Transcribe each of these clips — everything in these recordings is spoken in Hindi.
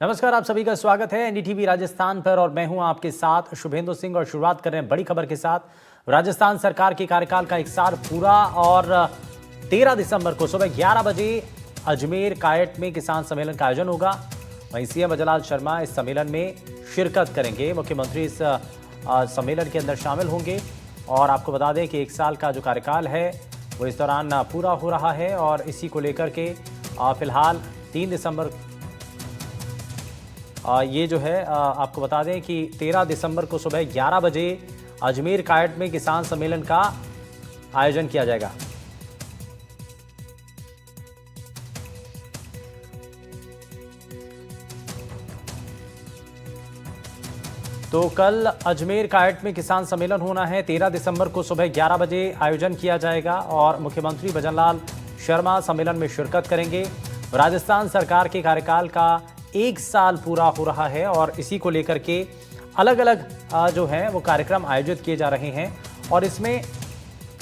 नमस्कार, आप सभी का स्वागत है एनडीटीवी राजस्थान पर और मैं हूं आपके साथ शुभेंदु सिंह। और शुरुआत कर रहे हैं बड़ी खबर के साथ। राजस्थान सरकार के कार्यकाल का एक साल पूरा और 13 दिसंबर को सुबह 11 बजे अजमेर कायट में किसान सम्मेलन का आयोजन होगा। वहीं सीएम अजयलाल शर्मा इस सम्मेलन में शिरकत करेंगे। मुख्यमंत्री इस सम्मेलन के अंदर शामिल होंगे। और आपको बता दें कि एक साल का जो कार्यकाल है वो इस दौरान पूरा हो रहा है और इसी को लेकर के फिलहाल 3 दिसंबर ये जो है आपको बता दें कि 13 दिसंबर को सुबह 11 बजे अजमेर कायट में किसान सम्मेलन का आयोजन किया जाएगा। तो कल अजमेर कायट में किसान सम्मेलन होना है। 13 दिसंबर को सुबह 11 बजे आयोजन किया जाएगा और मुख्यमंत्री भजनलाल शर्मा सम्मेलन में शिरकत करेंगे। राजस्थान सरकार के कार्यकाल का एक साल पूरा हो रहा है और इसी को लेकर के अलग अलग जो है वो कार्यक्रम आयोजित किए जा रहे हैं और इसमें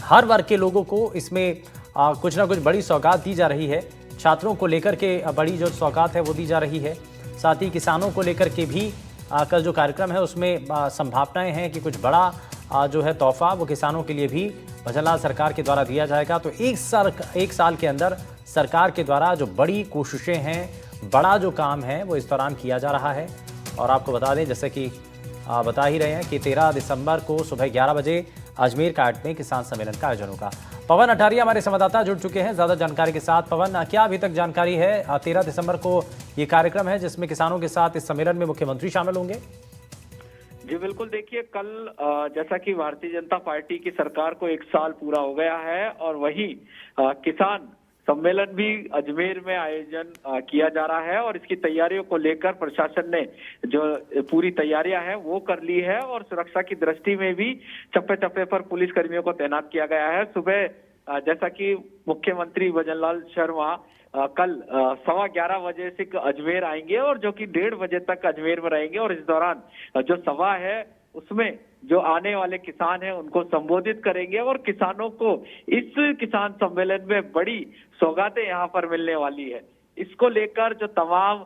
हर वर्ग के लोगों को इसमें कुछ ना कुछ बड़ी सौगात दी जा रही है। छात्रों को लेकर के बड़ी जो सौगात है वो दी जा रही है। साथ ही किसानों को लेकर के भी कल जो कार्यक्रम है उसमें संभावनाएं हैं कि कुछ बड़ा जो है तोहफा वो किसानों के लिए भी भजनलाल सरकार के द्वारा दिया जाएगा। तो एक साल के अंदर सरकार के द्वारा जो बड़ी कोशिशें हैं, बड़ा जो काम है वो इस दौरान किया जा रहा है। और आपको बता दें जैसे कि बता ही रहे हैं कि 13 दिसंबर को सुबह 11 बजे अजमेर कायट में किसान सम्मेलन का आयोजन होगा। पवन अठारिया हमारे संवाददाता जुड़ चुके हैं ज्यादा जानकारी के साथ। पवन, क्या अभी तक जानकारी है? 13 दिसंबर को ये कार्यक्रम है जिसमें किसानों के साथ इस सम्मेलन में मुख्यमंत्री शामिल होंगे। जी बिल्कुल, देखिए कल जैसा कि भारतीय जनता पार्टी की सरकार को एक साल पूरा हो गया है और वही किसान सम्मेलन भी अजमेर में आयोजन किया जा रहा है और इसकी तैयारियों को लेकर प्रशासन ने जो पूरी तैयारियां हैं वो कर ली है और सुरक्षा की दृष्टि में भी चप्पे चप्पे पर पुलिस कर्मियों को तैनात किया गया है। सुबह जैसा कि मुख्यमंत्री भजनलाल शर्मा कल 11:15 बजे से अजमेर आएंगे और जो कि 1:30 बजे तक अजमेर में रहेंगे और इस दौरान जो सभा है उसमें जो आने वाले किसान हैं उनको संबोधित करेंगे और किसानों को इस किसान सम्मेलन में बड़ी सौगातें यहाँ पर मिलने वाली है। इसको लेकर जो तमाम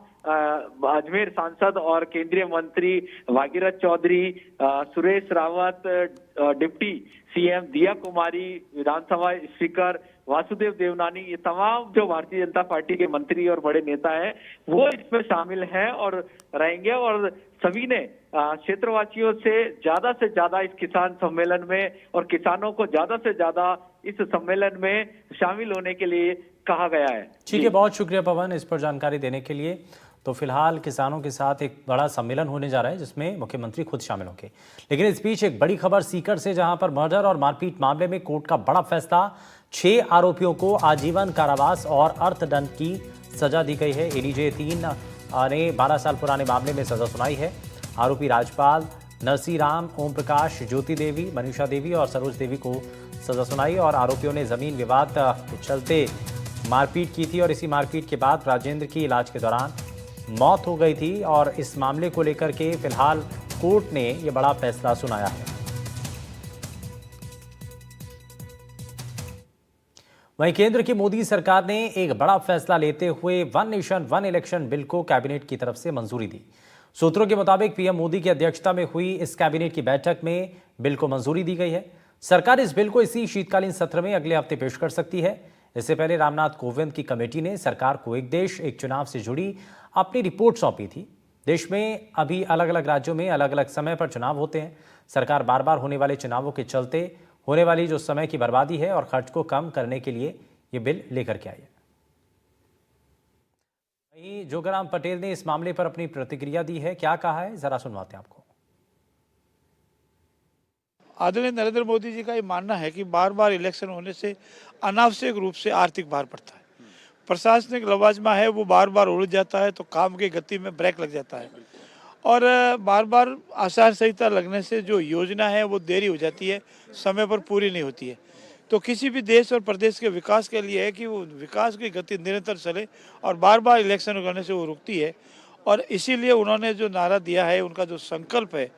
अजमेर सांसद और केंद्रीय मंत्री भागीरथ चौधरी, सुरेश रावत, डिप्टी सीएम दिया कुमारी, विधानसभा स्पीकर वासुदेव देवनानी, ये तमाम जो भारतीय जनता पार्टी के मंत्री और बड़े नेता हैं वो इसमें शामिल हैं और रहेंगे। और सभी ने क्षेत्रवासियों से ज्यादा इस किसान सम्मेलन में और किसानों को ज्यादा से ज्यादा इस सम्मेलन में शामिल होने के लिए कहा गया है। ठीक है, बहुत शुक्रिया पवन इस पर जानकारी देने के लिए। तो फिलहाल किसानों के साथ एक बड़ा सम्मेलन होने जा रहा है जिसमें मुख्यमंत्री खुद शामिल होंगे। लेकिन इस बीच एक बड़ी खबर सीकर से, जहां पर मर्डर और मारपीट मामले में कोर्ट का बड़ा फैसला। 6 आरोपियों को आजीवन कारावास और अर्थदंड की सजा दी गई है। एडीजे 3 ने 12 साल पुराने मामले में सजा सुनाई है। आरोपी राजपाल, नरसी राम, ओम प्रकाश, ज्योति देवी, मनीषा देवी और सरोज देवी को सजा सुनाई। और आरोपियों ने जमीन विवाद के चलते मारपीट की थी और इसी मारपीट के बाद राजेंद्र की इलाज के दौरान मौत हो गई थी। और इस मामले को लेकर के फिलहाल कोर्ट ने यह बड़ा फैसला सुनाया है। वहीं केंद्र की मोदी सरकार ने एक बड़ा फैसला लेते हुए one nation one election bill को कैबिनेट की तरफ से मंजूरी दी। सूत्रों के मुताबिक पीएम मोदी की अध्यक्षता में हुई इस कैबिनेट की बैठक में बिल को मंजूरी दी गई है। सरकार इस बिल को इसी शीतकालीन सत्र में अगले हफ्ते पेश कर सकती है। इससे पहले रामनाथ कोविंद की कमेटी ने सरकार को एक देश एक चुनाव से जुड़ी अपनी रिपोर्ट सौंपी थी। देश में अभी अलग अलग राज्यों में अलग अलग समय पर चुनाव होते हैं। सरकार बार बार होने वाले चुनावों के चलते होने वाली जो समय की बर्बादी है और खर्च को कम करने के लिए ये बिल लेकर के आई है। वहीं जोगाराम पटेल ने इस मामले पर अपनी प्रतिक्रिया दी है। क्या कहा है, जरा सुनवाते हैं आपको। आदरणीय नरेंद्र मोदी जी का ये मानना है कि बार बार इलेक्शन होने से अनावश्यक रूप से आर्थिक भार पड़ता है। प्रशासनिक लवाजमा है वो बार बार उड़ जाता है तो काम की गति में ब्रेक लग जाता है और बार बार आचार संहिता लगने से जो योजना है वो देरी हो जाती है, समय पर पूरी नहीं होती है। तो किसी भी देश और प्रदेश के विकास के लिए है कि वो विकास की गति निरंतर चले और बार बार इलेक्शन करने से वो रुकती है। और इसीलिए उन्होंने जो नारा दिया है, उनका जो संकल्प है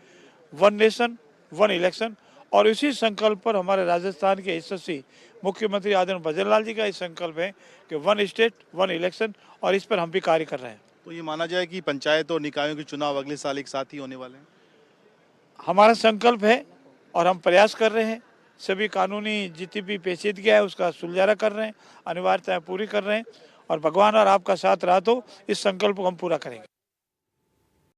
वन नेशन वन इलेक्शन, और इसी संकल्प पर हमारे राजस्थान के यशस्वी मुख्यमंत्री आदरणीय भजनलाल जी का ये संकल्प है कि वन स्टेट वन इलेक्शन, और इस पर हम भी कार्य कर रहे हैं। तो ये माना जाए कि पंचायत और निकायों के चुनाव अगले साल एक साथ ही होने वाले हैं। हमारा संकल्प है और हम प्रयास कर रहे हैं, सभी कानूनी जितनी भी पेचीदगियाँ है उसका सुलझाना कर रहे हैं, अनिवार्यताएं पूरी कर रहे हैं और भगवान और आपका साथ रहा तो इस संकल्प को हम पूरा करेंगे।